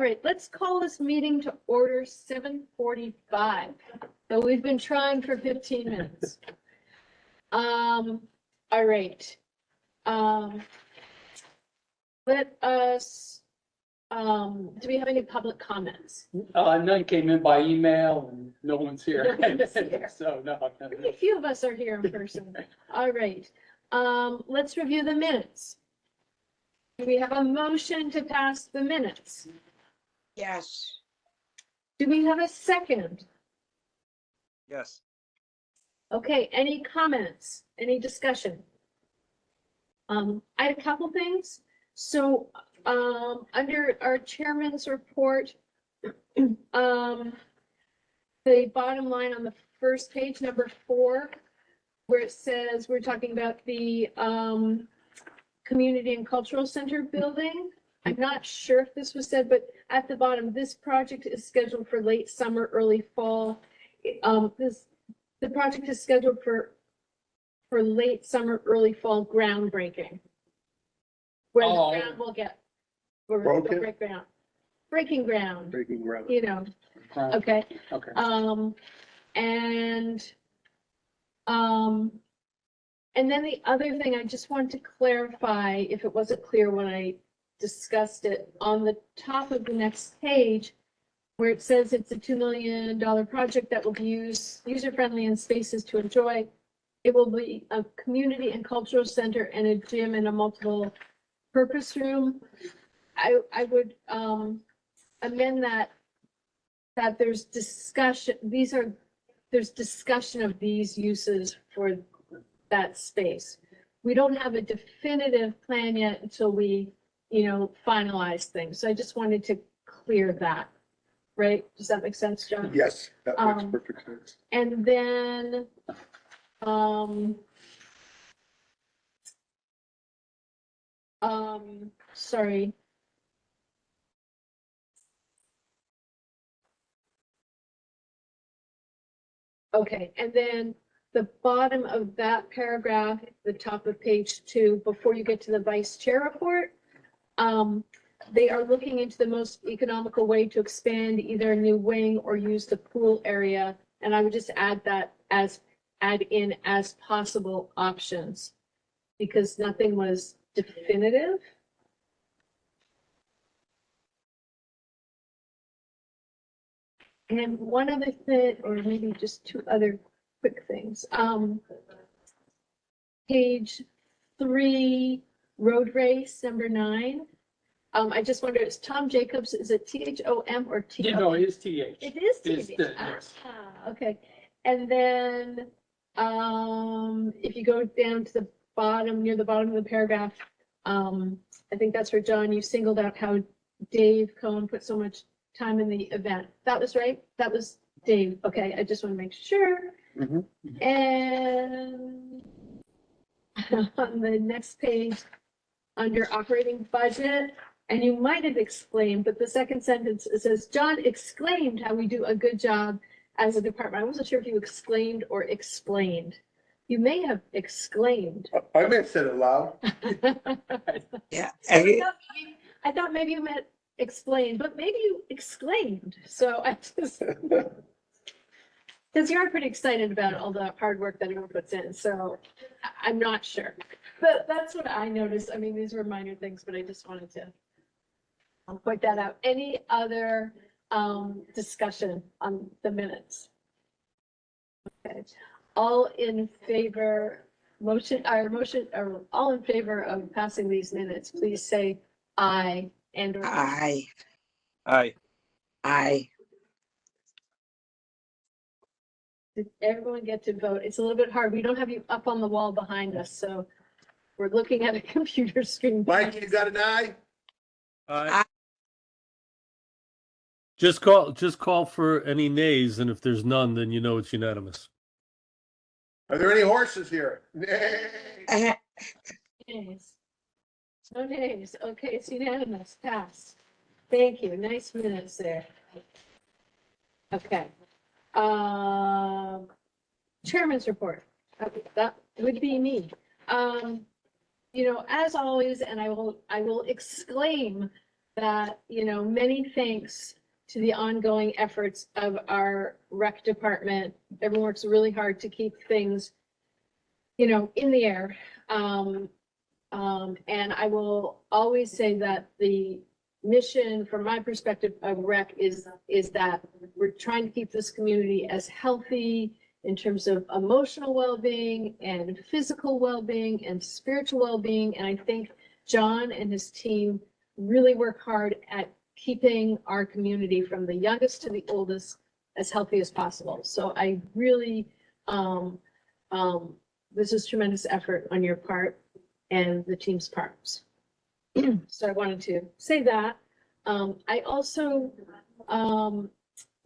right, let's call this meeting to order 7:45. So we've been trying for 15 minutes. All right. Let us, do we have any public comments? None came in by email and no one's here. No one's here. So, no. A few of us are here in person. All right. Let's review the minutes. Do we have a motion to pass the minutes? Yes. Do we have a second? Yes. Okay, any comments, any discussion? I had a couple things. So, under our chairman's report, the bottom line on the first page, number 4, where it says, we're talking about the, Community and Cultural Center building. I'm not sure if this was said, but at the bottom, this project is scheduled for late summer, early fall. The project is scheduled for late summer, early fall groundbreaking. Where the Oh. ground will get, Broken? breaking ground, Breaking ground. you know, okay. Okay. And then the other thing, I just want to clarify, if it wasn't clear when I discussed it, on the top of the next page, where it says it's a $2 million project that will be user-friendly and spaces to enjoy. It will be a community and cultural center and a gym and a multiple purpose room. I would amend that there's discussion, there's discussion of these uses for that space. We don't have a definitive plan yet until we, finalize things. So I just wanted to clear that, right? Does that make sense, John? Yes, that makes perfect sense. And then, sorry. Okay, and then the bottom of that paragraph, the top of page 2, before you get to the vice chair report, they are looking into the most economical way to expand either a new wing or use the pool area. And I would just add in as possible options, because nothing was definitive. And one other thing, or maybe just 2 other quick things. Page 3, road race, number 9. I just wonder, is Tom Jacobs, is it THOM or TO? No, it is TH. It is It's TH. yes. Okay. And then, if you go down to the bottom, near the bottom of the paragraph, I think that's for John, you singled out how Dave Cohen put so much time in the event. That was right? That was Dave. Okay, I just want to make sure. Mhm. And on the next page, under operating budget, and you might have exclaimed, but the second sentence, it says, John exclaimed how we do a good job as a department. I wasn't sure if you exclaimed or explained. You may have exclaimed. I may have said it loud. Yeah. I thought maybe you meant explained, but maybe you exclaimed. So I just, because you're pretty excited about all the hard work that everyone puts in. So I'm not sure, but that's what I noticed. I mean, these were minor things, but I just wanted to point that out. Any other discussion on the minutes? Okay, all in favor, or all in favor of passing these minutes, please say aye. And or Aye. Aye. Aye. did everyone get to vote? It's a little bit hard. We don't have you up on the wall behind us, so we're looking at a computer screen. Mike, you got an eye? Aye. Just call for any nays, and if there's none, then you know it's unanimous. Are there any horses here? Nay. Nays. No nays. Okay, it's unanimous, passed. Thank you. Nice minutes there. Okay. Chairman's report. That would be me. As always, and I will exclaim that, many thanks to the ongoing efforts of our rec department. Everyone works really hard to keep things, in the air. And I will always say that the mission, from my perspective of rec, is that we're trying to keep this community as healthy in terms of emotional well-being and physical well-being and spiritual well-being. And I think John and his team really work hard at keeping our community, from the youngest to the oldest, as healthy as possible. So I really, this is tremendous effort on your part and the team's parts. So I wanted to say that. I also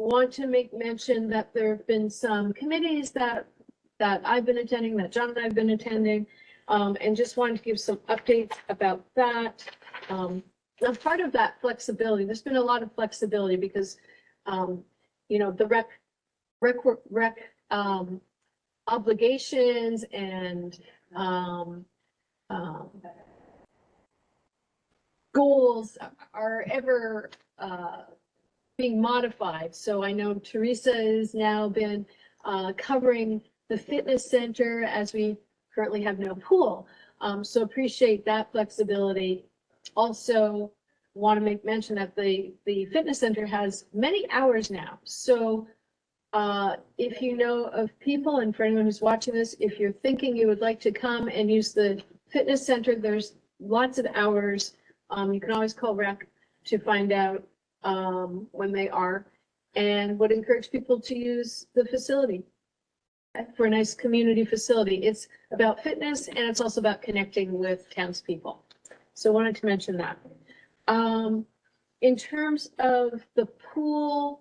want to make mention that there have been some committees that I've been attending, that John and I have been attending, and just wanted to give some updates about that. Now, part of that flexibility, there's been a lot of flexibility because, the rec obligations and goals are ever being modified. So I know Teresa has now been covering the fitness center, as we currently have no pool. So appreciate that flexibility. Also want to make mention that the fitness center has many hours now. So if you know of people, and for anyone who's watching this, if you're thinking you would like to come and use the fitness center, there's lots of hours. You can always call rec to find out when they are, and would encourage people to use the facility for a nice community facility. It's about fitness, and it's also about connecting with townspeople. So I wanted to mention that. In terms of the pool,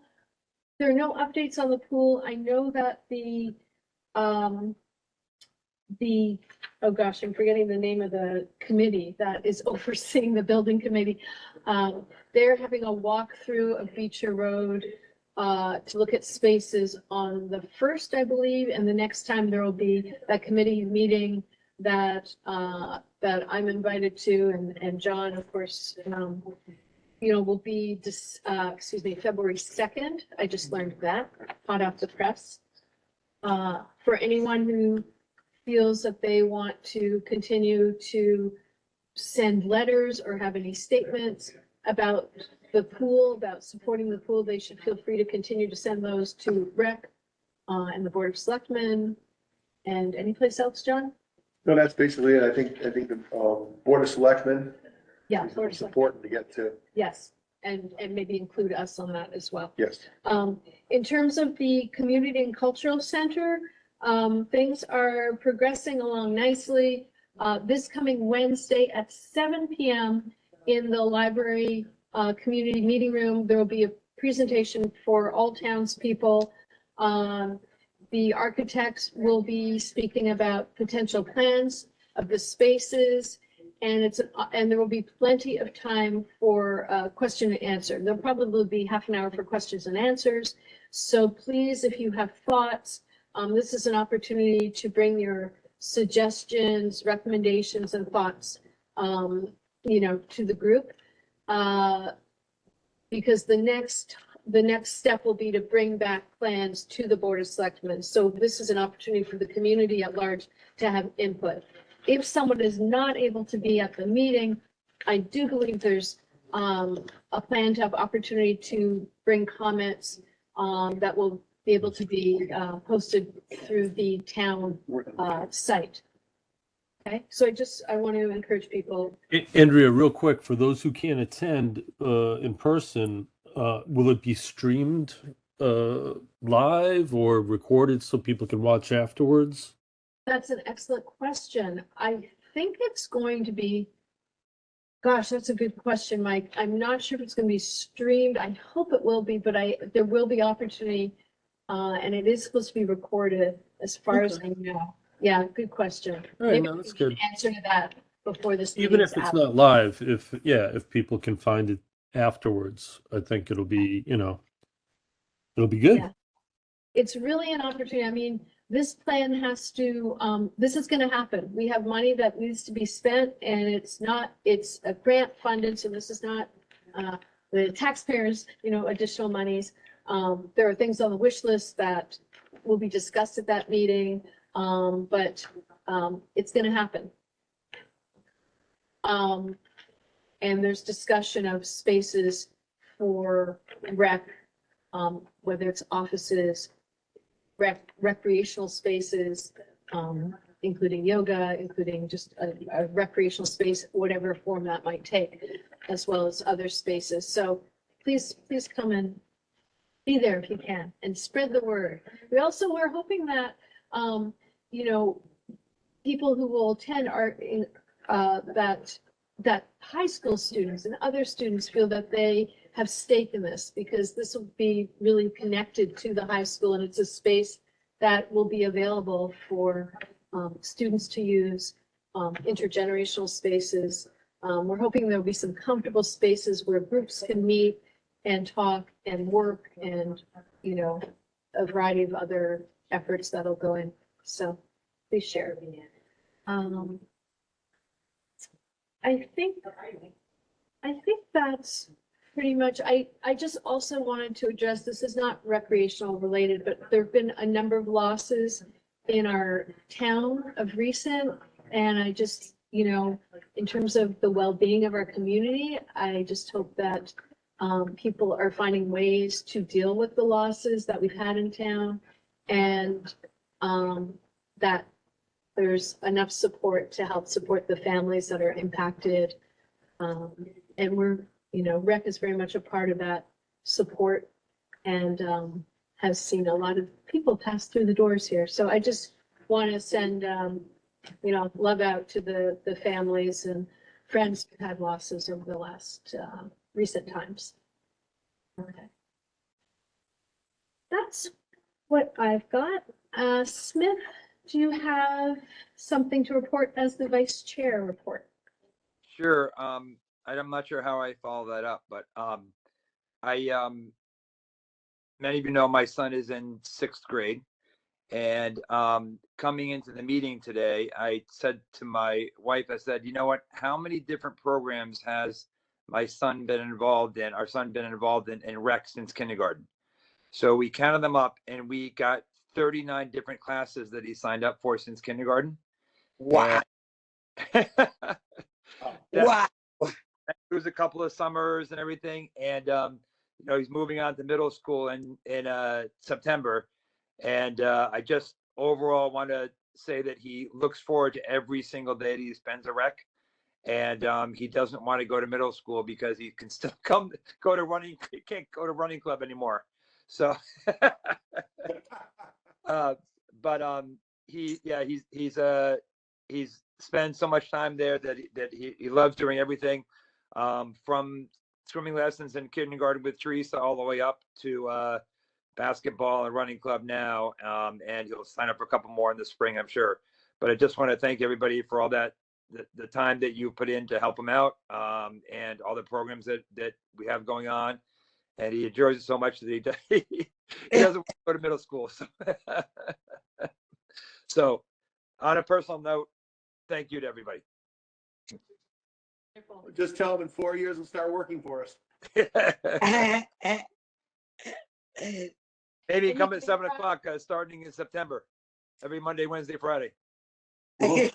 there are no updates on the pool. I know that oh gosh, I'm forgetting the name of the committee that is overseeing the building committee. They're having a walkthrough of Beecher Road to look at spaces on the 1st, I believe, and the next time there will be that committee meeting that I'm invited to, and John, of course, will be February 2nd. I just learned that, hot off the press. For anyone who feels that they want to continue to send letters or have any statements about the pool, about supporting the pool, they should feel free to continue to send those to rec and the Board of Selectmen. And any place else, John? No, that's basically it. I think the Board of Selectmen. Yeah, is Board of Selectmen. important to get to. Yes, and maybe include us on that as well. Yes. In terms of the Community and Cultural Center, things are progressing along nicely. This coming Wednesday at 7 p.m. in the library community meeting room, there will be a presentation for all townspeople. The architects will be speaking about potential plans of the spaces, and there will be plenty of time for question and answer. There'll probably be half an hour for questions and answers. So please, if you have thoughts, this is an opportunity to bring your suggestions, recommendations, and thoughts, to the group. Because the next step will be to bring back plans to the Board of Selectmen. So this is an opportunity for the community at large to have input. If someone is not able to be at the meeting, I do believe there's a plan to have opportunity to bring comments that will be able to be posted through the town site. Okay, so I want to encourage people. Andrea, real quick, for those who can't attend in person, will it be streamed live or recorded so people can watch afterwards? That's an excellent question. I think it's going to be, gosh, that's a good question, Mike. I'm not sure if it's going to be streamed. I hope it will be, but there will be opportunity, and it is supposed to be recorded as far as I know. Yeah, good question. All right, Maybe no, we that's can good. answer to that before this Even meeting's if it's out. not live, if people can find it afterwards, I think it'll be, it'll be good. Yeah. It's really an opportunity. I mean, this plan has to, this is going to happen. We have money that needs to be spent, and it's a grant funded, so this is not the taxpayers, additional monies. There are things on the wish list that will be discussed at that meeting, but it's gonna happen. And there's discussion of spaces for rec, whether it's offices, recreational spaces, including yoga, including just a recreational space, whatever form that might take, as well as other spaces. So please come and be there if you can and spread the word. We're hoping that, people who will attend that high school students and other students feel that they have stake in this, because this will be really connected to the high school, and it's a space that will be available for students to use, intergenerational spaces. We're hoping there'll be some comfortable spaces where groups can meet and talk and work, and, a variety of other efforts that'll go in. So please share. I think that's pretty much, I just also wanted to address, this is not recreational related, but there've been a number of losses in our town of recent. And I just, in terms of the well-being of our community, I just hope that people are finding ways to deal with the losses that we've had in town, and that there's enough support to help support the families that are impacted. And we're, rec is very much a part of that support, and has seen a lot of people pass through the doors here. So I just want to send, love out to the families and friends who had losses over the last recent times. Okay. That's what I've got. Smith, do you have something to report as the vice chair report? Sure. I'm not sure how I follow that up, but many of you know my son is in 6th grade, and coming into the meeting today, I said to my wife, I said, you know what, how many different programs has my son been involved in, our son been involved in rec since kindergarten? So we counted them up, and we got 39 different classes that he signed up for since kindergarten. Wow. That Wow. was a couple of summers and everything. And, he's moving on to middle school in September. And I just overall want to say that he looks forward to every single day that he spends a rec. And he doesn't want to go to middle school because he can still go to running. He can't go to running club anymore. So, but he's spent so much time there that he loves doing everything, from swimming lessons in kindergarten with Teresa all the way up to basketball and running club now. And he'll sign up for a couple more in the spring, I'm sure. But I just want to thank everybody for all that, the time that you put in to help him out, and all the programs that we have going on. And he enjoys it so much that he doesn't want to go to middle school. So on a personal note, thank you to everybody. Just tell him in 4 years and start working for us. Maybe come at 7 o'clock, starting in September, every Monday, Wednesday, Friday. And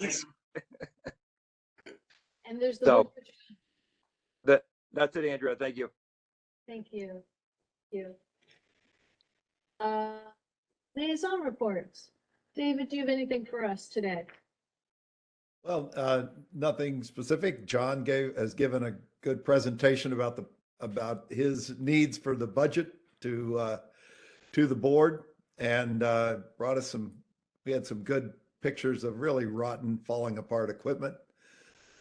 there's the. So that's it, Andrea. Thank you. Thank you. Liaison reports. David, do you have anything for us today? Well, nothing specific. John has given a good presentation about his needs for the budget to the board, and brought us we had some good pictures of really rotten, falling apart equipment.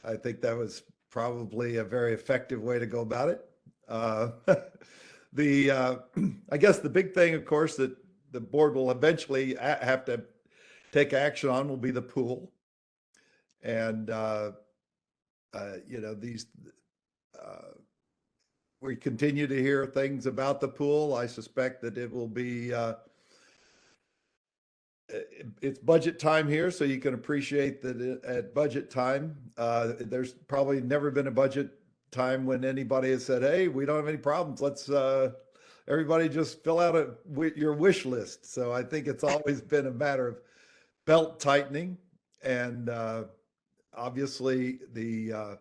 I think that was probably a very effective way to go about it. I guess the big thing, of course, that the board will eventually have to take action on will be the pool. And, we continue to hear things about the pool. I suspect that it will be, it's budget time here, so you can appreciate that at budget time, there's probably never been a budget time when anybody has said, hey, we don't have any problems. Let's, everybody just fill out your wish list. So I think it's always been a matter of belt tightening, and obviously the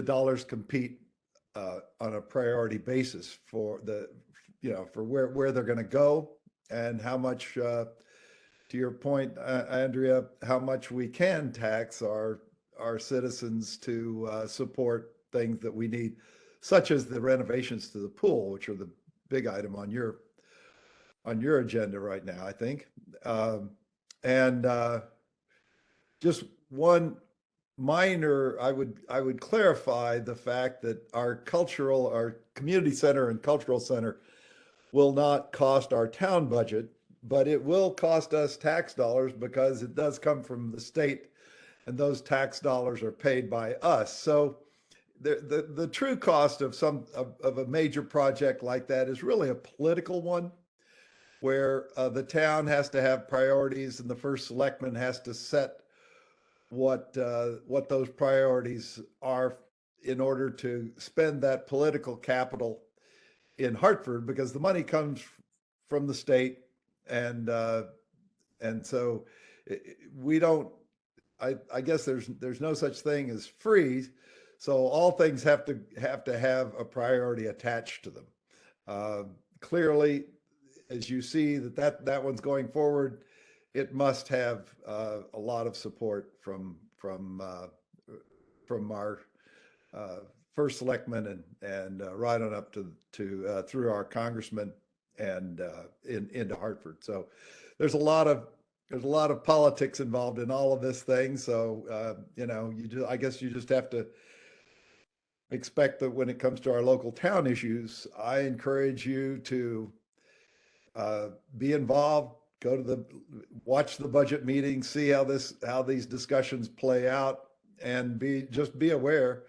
dollars compete on a priority basis for for where they're going to go, and how much, to your point, Andrea, how much we can tax our citizens to support things that we need, such as the renovations to the pool, which are the big item on your agenda right now, I think. And just one minor, I would clarify the fact that our community center and cultural center will not cost our town budget, but it will cost us tax dollars because it does come from the state, and those tax dollars are paid by us. So the true cost of a major project like that is really a political one, where the town has to have priorities, and the first selectman has to set what those priorities are in order to spend that political capital in Hartford, because the money comes from the state, and so we don't. I guess there's no such thing as free, so all things have to have a priority attached to them. Clearly, as you see that one's going forward, it must have a lot of support from our first selectman and right on up to through our congressman and into Hartford. So there's a lot of politics involved in all of this thing. So I guess you just have to expect that when it comes to our local town issues, I encourage you to be involved. Watch the budget meetings, see how these discussions play out, and be aware,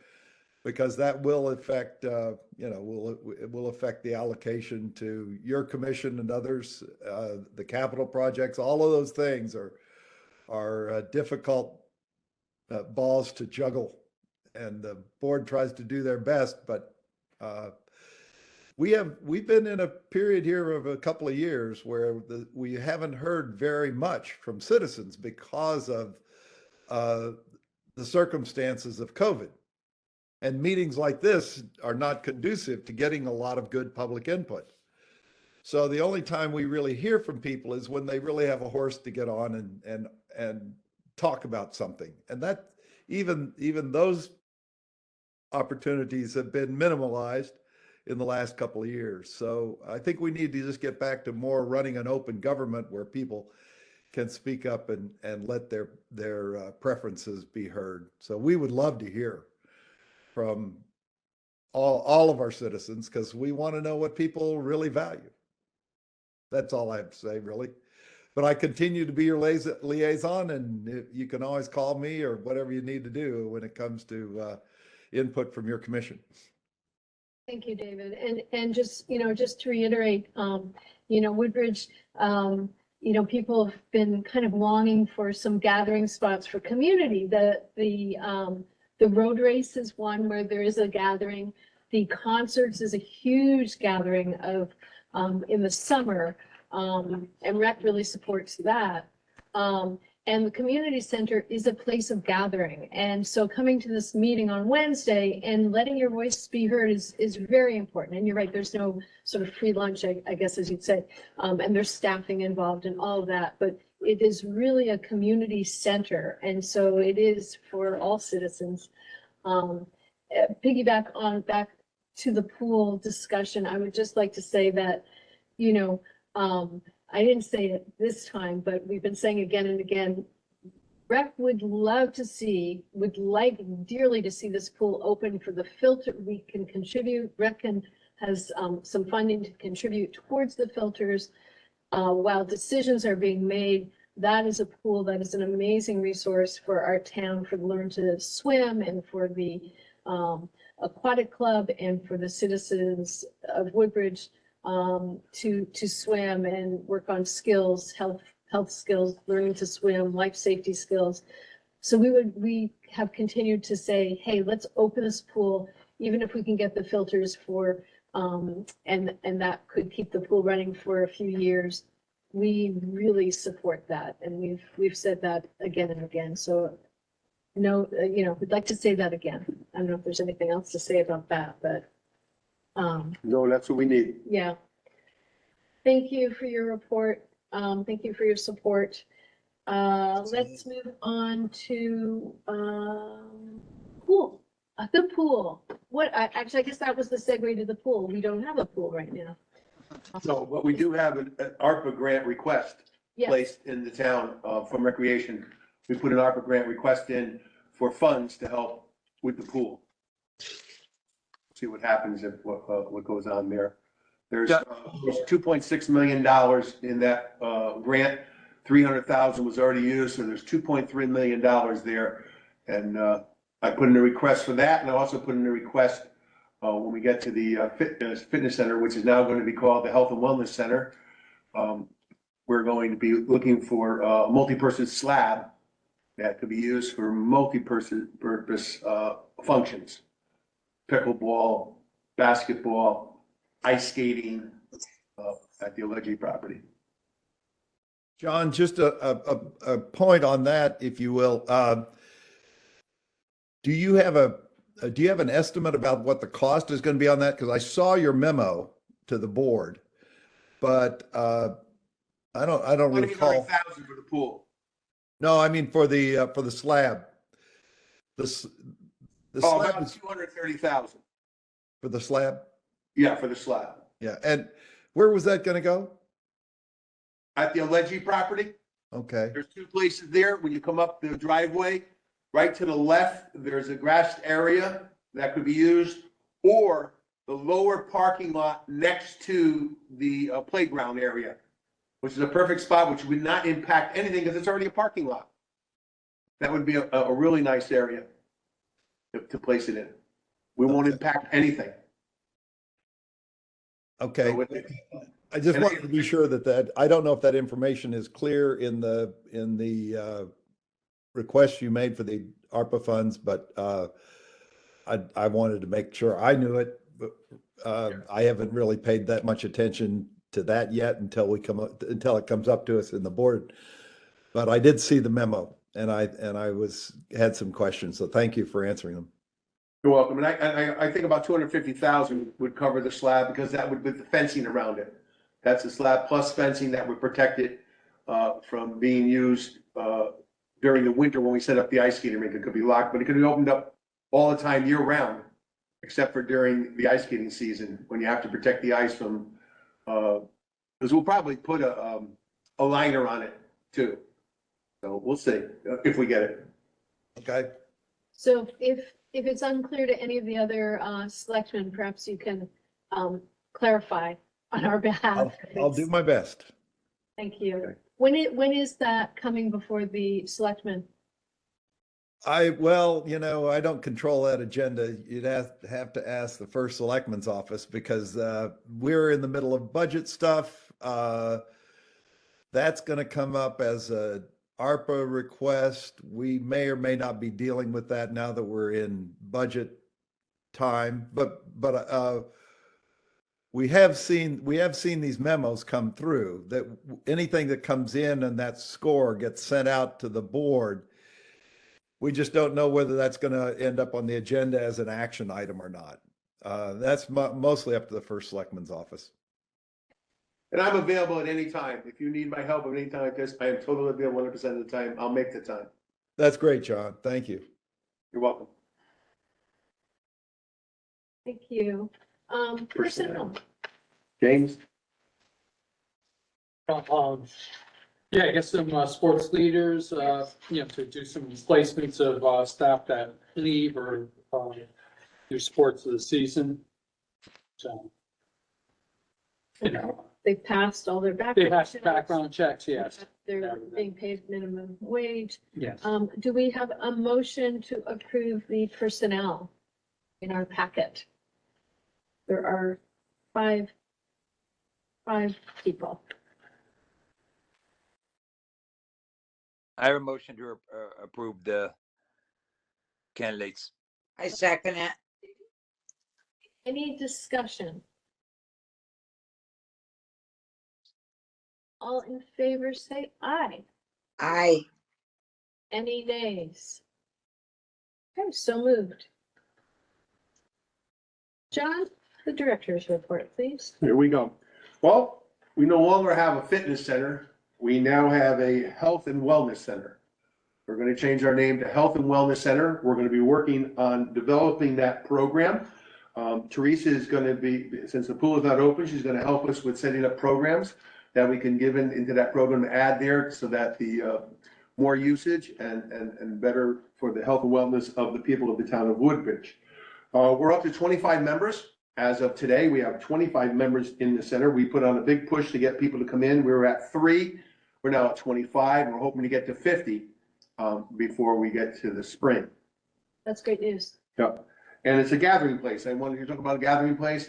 because that will affect will affect the allocation to your commission and others. The capital projects, all of those things are difficult balls to juggle, and the board tries to do their best, but we've been in a period here of a couple of years where we haven't heard very much from citizens because of the circumstances of COVID. And meetings like this are not conducive to getting a lot of good public input. So the only time we really hear from people is when they really have a horse to get on and talk about something. And that even those opportunities have been minimalized in the last couple of years. So I think we need to just get back to more running an open government where people can speak up and let their preferences be heard. So we would love to hear from all of our citizens, because we want to know what people really value. That's all I have to say, really. But I continue to be your liaison, and you can always call me or whatever you need to do when it comes to input from your commission. Thank you, David. And just to reiterate, Woodbridge, people have been kind of longing for some gathering spots for community. The road race is one where there is a gathering. The concerts is a huge gathering of in the summer, and rec really supports that. And the community center is a place of gathering. And so coming to this meeting on Wednesday and letting your voice be heard is very important. And you're right, there's no sort of free lunch, I guess, as you'd say, and there's staffing involved and all of that. But it is really a community center. And so it is for all citizens. Piggyback on back to the pool discussion, I would just like to say that, I didn't say it this time, but we've been saying again and again, rec would like dearly to see this pool open for the filter. We can contribute, rec has some funding to contribute towards the filters while decisions are being made. That is a pool that is an amazing resource for our town, for Learn to Swim and for the aquatic club and for the citizens of Woodbridge to swim and work on skills, health skills, learning to swim, life safety skills. So we have continued to say, hey, let's open this pool. even if we can get the filters for, and that could keep the pool running for a few years, we really support that. And we've said that again and again. So no, we'd like to say that again. I don't know if there's anything else to say about that, but, No, that's what we need. yeah. Thank you for your report. Thank you for your support. Let's move on to, pool, the pool. Actually, I guess that was the segue to the pool. We don't have a pool right now. No, but we do have an ARPA grant request Yes, placed in the town from Recreation. We put an ARPA grant request in for funds to help with the pool. See what happens if, what goes on there. There's $2.6 million in that grant. 300,000 was already used, so there's $2.3 million there. And I put in a request for that, and I also put in a request when we get to the fitness center, which is now going to be called the Health and Wellness Center. We're going to be looking for a multi-person slab that could be used for multi-purpose functions. Pickleball, basketball, ice skating at the Allegri property. John, just a point on that, if you will. Do you have an estimate about what the cost is going to be on that? Because I saw your memo to the board, but I don't recall. 29,000 for the pool. No, I mean for the slab. The Oh, slab about is 230,000. for the slab. Yeah, for the slab. Yeah, and where was that going to go? At the Allegri property, Okay. there's two places there. When you come up the driveway, right to the left, there's a grassed area that could be used, or the lower parking lot next to the playground area, which is a perfect spot, which would not impact anything because it's already a parking lot. That would be a really nice area to place it in. We won't impact anything. Okay. So with- I just And I- wanted to be sure that I don't know if that information is clear in the request you made for the ARPA funds, but I wanted to make sure I knew it. But I haven't really paid that much attention to that yet until it comes up to us in the board. But I did see the memo and I had some questions. So thank you for answering them. You're welcome. And I think about 250,000 would cover the slab because that would, with the fencing around it. That's the slab plus fencing that would protect it from being used during the winter when we set up the ice skating rink. It could be locked, but it could be opened up all the time year round, except for during the ice skating season when you have to protect the ice from, because we'll probably put a liner on it too. So we'll see if we get it. Okay. so if it's unclear to any of the other selectmen, perhaps you can clarify on our behalf. I'll do my best. Thank you. Okay. When is that coming before the selectmen? Well, I don't control that agenda. You'd have to ask the first selectman's office because we're in the middle of budget stuff. That's going to come up as a ARPA request. We may or may not be dealing with that now that we're in budget time, but we have seen these memos come through that anything that comes in and that score gets sent out to the board. We just don't know whether that's going to end up on the agenda as an action item or not. That's mostly up to the first selectman's office. And I'm available at any time. If you need my help at any time like this, I am totally available 100% of the time. I'll make the time. That's great, John. Thank you. You're welcome. Thank you. Personnel. James? Yeah, I guess some sports leaders, to do some placements of staff that leave or do sports of the season. So, They passed all their they background. have checks. background checks, yes, They're being paid minimum wage. yes. Do we have a motion to approve the personnel in our packet? There are five people. I have a motion to approve the candidates. I second it. Any discussion? All in favor, say aye. Aye. Any nays? Okay, so moved. John, the director's report, please. Here we go. Well, we no longer have a fitness center. We now have a health and wellness center. We're going to change our name to Health and Wellness Center. We're going to be working on developing that program. Teresa is going to be, since the pool is not open, she's going to help us with setting up programs that we can give into that program to add there so that the more usage and better for the health and wellness of the people of the town of Woodbridge. We're up to 25 members. As of today, we have 25 members in the center. We put on a big push to get people to come in. We were at 3. We're now at 25. We're hoping to get to 50 before we get to the spring. That's great news. Yeah, and it's a gathering place. I wanted to talk about a gathering place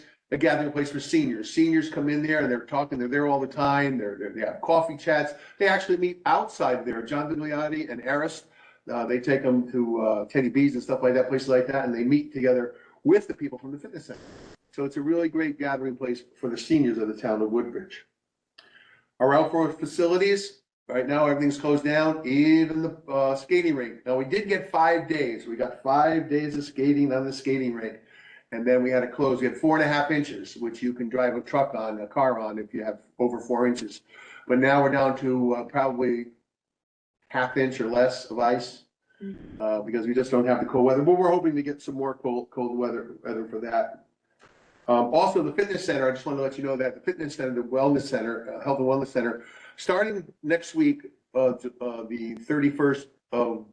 for seniors. Seniors come in there and they're talking, they're there all the time. They have coffee chats. They actually meet outside there. John Vigliotti and Eris, they take them to Teddy B's and stuff like that, places like that, and they meet together with the people from the fitness center. So it's a really great gathering place for the seniors of the town of Woodbridge. Our outdoor facilities, right now, everything's closed down, even the skating rink. Now, we did get 5 days. We got 5 days of skating on the skating rink. And then we had to close. We had 4.5 inches, which you can drive a car on if you have over 4 inches. But now we're down to probably ½ inch or less of ice because we just don't have the cold weather. But we're hoping to get some more cold weather for that. Also, the fitness center, I just want to let you know that the fitness center, the wellness center, health and wellness center, starting next week, the 31st of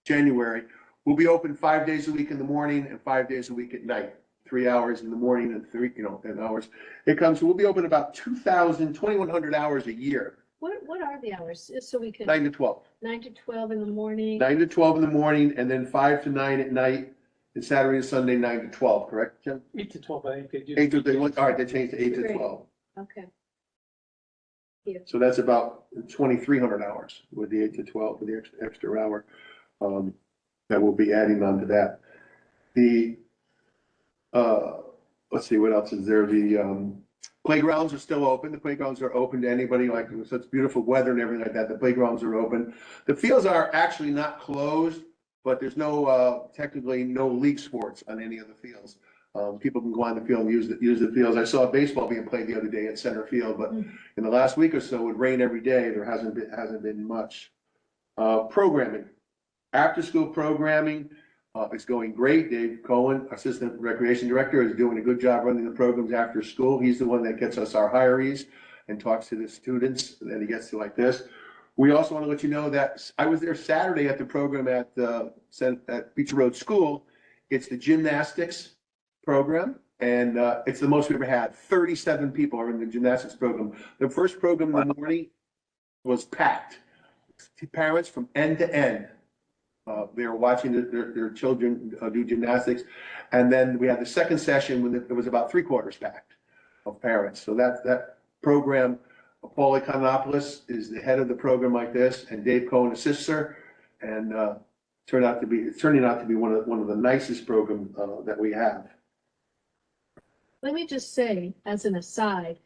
January, we'll be open 5 days a week in the morning and 5 days a week at night, 3 hours in the morning and 10 hours. We'll be open about 2,100 hours a year. What are the hours? Just so we can. 9 to 12. 9 to 12 in the morning. 9 to 12 in the morning and then 5 to 9 at night. And Saturday and Sunday, 9 to 12, correct, Jim? 8 to 12, I think they do. 8 to, all right, they changed to 8 to Great. 12. Okay. So that's about 2,300 hours with the 8 to 12 for the extra hour that we'll be adding on to that. Let's see, what else is there? The playgrounds are still open. The playgrounds are open to anybody, like with such beautiful weather and everything like that. The playgrounds are open. The fields are actually not closed, but there's technically no league sports on any of the fields. People can go on the field and use the fields. I saw baseball being played the other day at center field, but in the last week or so, it would rain every day. There hasn't been much. Programming, after school programming is going great. Dave Cohen, Assistant Recreation Director, is doing a good job running the programs after school. He's the one that gets us our hirees and talks to the students that he gets to like this. We also want to let you know that I was there Saturday at the program at Beach Road School. It's the gymnastics program, and it's the most we've ever had. 37 people are in the gymnastics program. The first program in the morning was packed. Parents from end to end. They were watching their children do gymnastics. And then we had the second session when it was about 3/4 packed of parents. So that program, Paul Economopoulos is the head of the program like this, and Dave Cohen assists her, and turning out to be one of the nicest programs that we have. Let me just say, as an aside,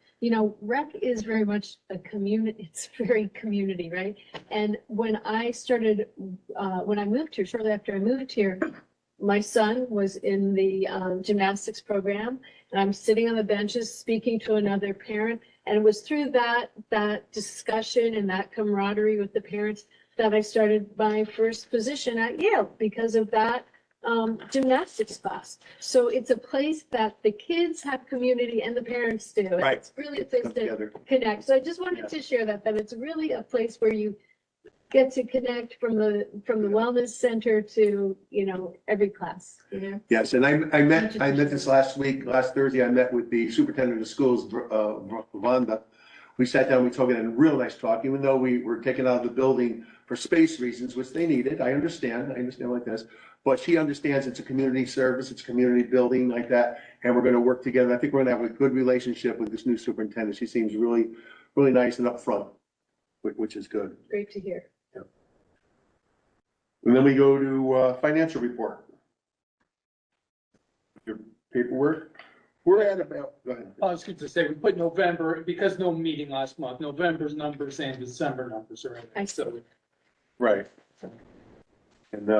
rec is very much a community, it's very community, right? And when I started, when I moved here, shortly after I moved here, my son was in the gymnastics program, and I'm sitting on the benches speaking to another parent. And it was through that discussion and that camaraderie with the parents that I started my first position at Yale because of that gymnastics class. So it's a place that the kids have community and the parents do. And Right. It's really a place Come to together. connect. So I just wanted to share that it's really a place where you get to connect from the wellness center to, every class, Yes, and I met this last Thursday, I met with the superintendent of schools, Wanda. We sat down, we talked, and a real nice talk, even though we were taken out of the building for space reasons, which they needed. I understand like this, but she understands it's a community service, it's community building like that, and we're going to work together. I think we're going to have a good relationship with this new superintendent. She seems really, really nice and upfront, which is good. Great to hear. And then we go to financial report. Your paperwork. We're at about, go ahead. I was going to say, we put November, because no meeting last month, November's numbers and December numbers are in. I there, so. Right. And,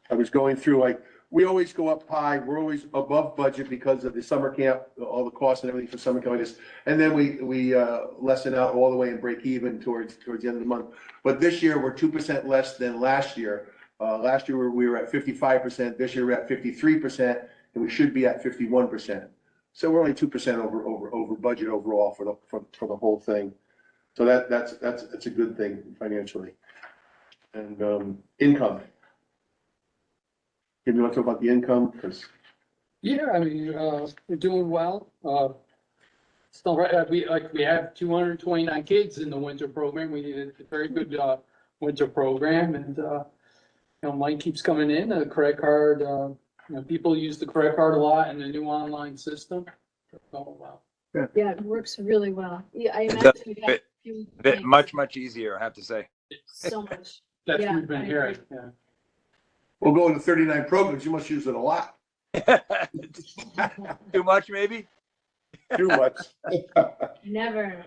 I was going through, like, we always go up high, we're always above budget because of the summer camp, all the costs and everything for summer camp, like this. And then we lessen out all the way and break even towards the end of the month. But this year, we're 2% less than last year. Last year, we were at 55%, this year we're at 53%, and we should be at 51%. So we're only 2% over budget overall for the whole thing. So that's a good thing financially. And, income. Can you want to talk about the income? Because Yeah, I mean, we're doing well. Still, we have 229 kids in the winter program. We did a very good, winter program and, money keeps coming in, a credit card, people use the credit card a lot in the new online system. Oh, wow. Yeah, it works really well. Yeah, I It imagine does. we got a few Bit things, much easier, I have to say. so much. That's Yeah, what we've been I hearing, agree. yeah. we'll go into 39 programs, you must use it a lot. Too much, maybe? Too much. Never.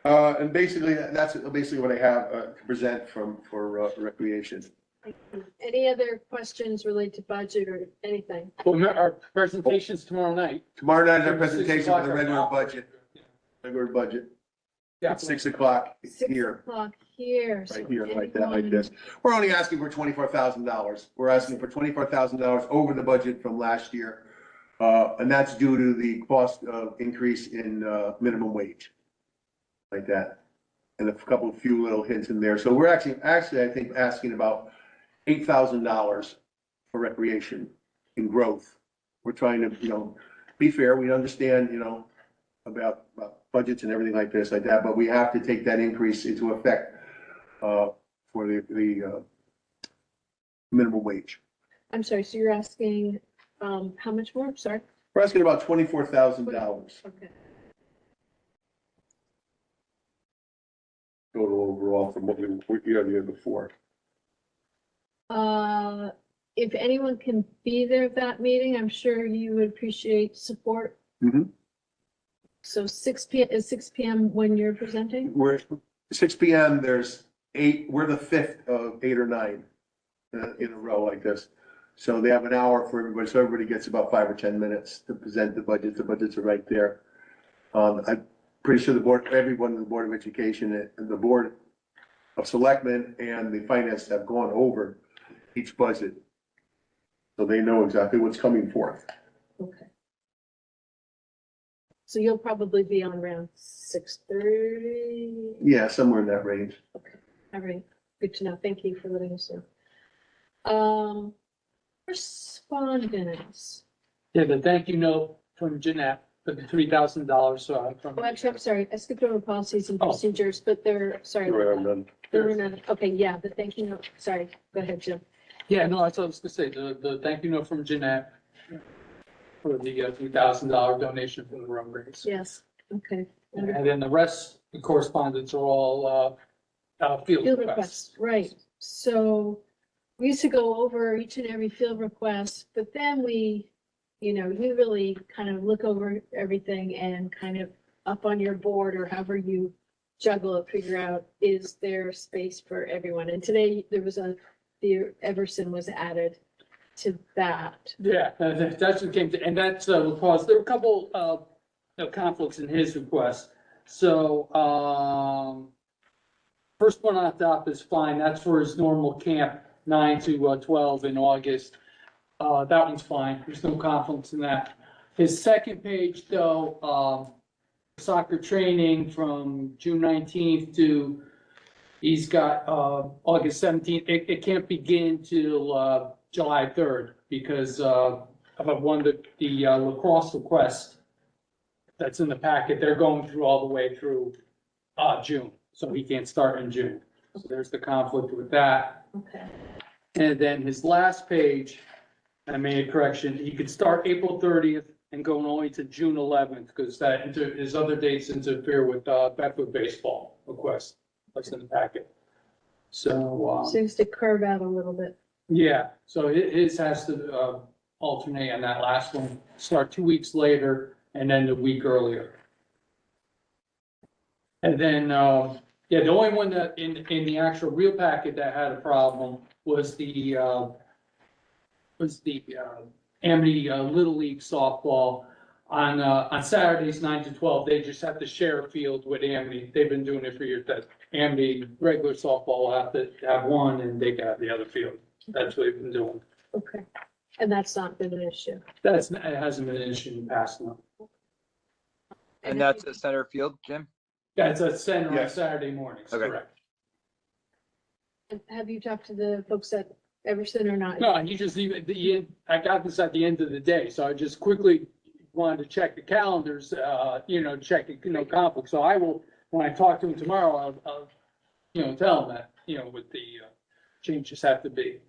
And basically, that's basically what I have to present for recreation. Thank you. Any other questions related to budget or anything? Well, our presentation's tomorrow night. Tomorrow night is our 6 presentation o'clock for the right regular now. budget, Yeah. at 6 o'clock 6 here, o'clock here. so right here, like that, like anyone- this. We're only asking for $24,000. We're asking for $24,000 over the budget from last year. And that's due to the cost increase in minimum wage. Like that. And a few little hints in there. So we're actually, I think, asking about $8,000 for recreation and growth. We're trying to, be fair. We understand, about budgets and everything like this, like that, but we have to take that increase into effect for the minimum wage. I'm sorry, so you're asking, how much more? Sorry. We're asking about $24,000 Okay. total overall from what we had the year before. If anyone can be there at that meeting, I'm sure you would appreciate support. Mhm. So 6 p.m. is 6 p.m. when you're presenting? We're 6 p.m. There's 8. We're the 5th of 8 or 9 in a row like this. So they have an hour for everybody. So everybody gets about 5 or 10 minutes to present the budgets. The budgets are right there. I'm pretty sure everyone in the Board of Education and the Board of Selectmen and the finance have gone over each budget. So they know exactly what's coming forth. Okay. So you'll probably be on around 6:30? Yeah, somewhere in that range. Okay, all right, good to know. Thank you for letting us know. Correspondence. Yeah, the thank you note from Jeanette for the $3,000, from. Oh, actually, I'm sorry. I skipped over policies and Oh. procedures, but sorry. Right, I'm done. There were none. Okay, yeah, the thank you note. Sorry, go ahead, Jim. Yeah, no, that's what I was gonna say, the thank you note from Jeanette for the $3,000 donation from the road race. Yes, okay. Wonderful. And then the rest, the correspondence are all, field Field requests. requests, right. So we used to go over each and every field request, but then you really kind of look over everything and kind of up on your board or however you juggle it, figure out, is there space for everyone? And today there was the Everson was added to that. Yeah, that's what came to, and that's, because there were a couple of conflicts in his request. So, first one on top is fine. That's for his normal camp, 9 to 12 in August. That one's fine. There's no conflicts in that. His second page, though, soccer training from June 19th to, he's got, August 17th. It can't begin till, July 3rd because, of the lacrosse request that's in the packet. They're going through all the way through, June. So he can't start in June. So there's the conflict with that. Okay. And then his last page, I made a correction, he could start April 30th and go only to June 11th, because his other dates interfere with, Bedford baseball request, that's in the packet. So, Seems to curve out a little bit. yeah, so his has to, alternate on that last one, start 2 weeks later and then the week earlier. And then, the only one that in the actual real packet that had a problem was the Amity Little League softball. On Saturdays, 9 to 12, they just have to share a field with Amity. They've been doing it for years, that Amity regular softball will have to have one and they can have the other field. That's what they've been doing. Okay, and that's not been an issue. It hasn't been an issue in the past, no. And that's at center field, Jim? That's a center on Yes. Saturday mornings, Okay. correct. Have you talked to the folks at Everson or not? No, you just leave I got this at the end of the day, so I just quickly wanted to check the calendars, check, conflict. So I will, when I talk to him tomorrow, I'll tell him that, what the changes have to be.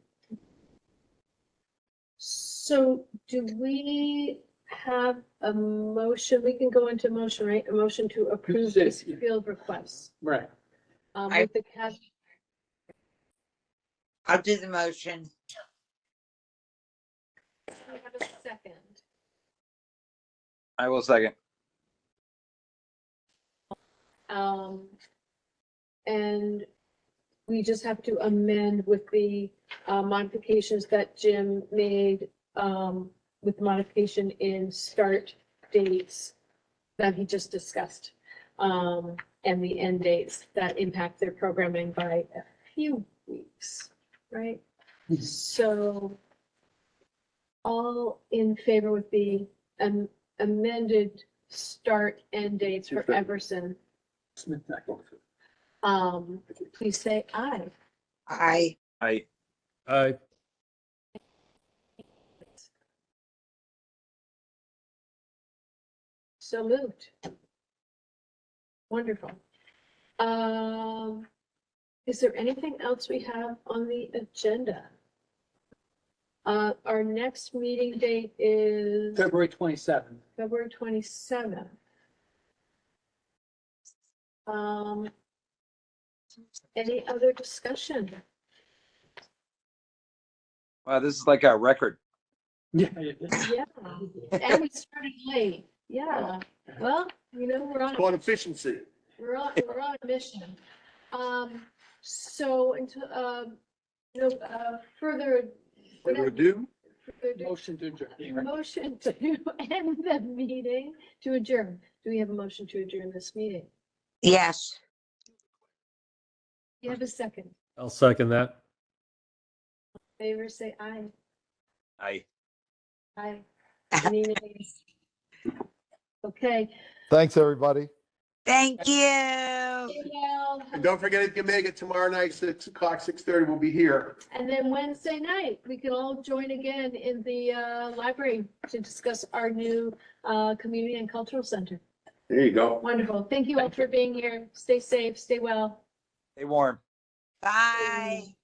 So do we have a motion? We can go into motion, right? A motion to approve this field request. Right. With the cash. I'll do the motion. We have a second. I will second. And we just have to amend with the modifications that Jim made, with modification in start dates that he just discussed. And the end dates that impact their programming by a few weeks, right? So all in favor with the amended start end dates for Everson, please say aye. I, I, So moved. Wonderful. Is there anything else we have on the agenda? Our next meeting date is February 27th. February 27th. Any other discussion? wow, this is like our record. Yeah. Yeah, and we started late. Yeah, well, we're on. It's called efficiency. We're on a mission. So until, further. Further ado, Motion to adjourn. Motion to end the meeting, to adjourn. Do we have a motion to adjourn this meeting? yes. You have a second. I'll second that. Favor, say aye. I. Aye. Any nays? Okay. Thanks, everybody. Thank you. Well, and don't forget, if you can make it tomorrow night, 6 o'clock, 6:30, we'll be here. and then Wednesday night, we can all join again in the library to discuss our new community and cultural center. There you go. Wonderful. Thank you all for being here. Stay safe, stay well. Stay warm. Bye.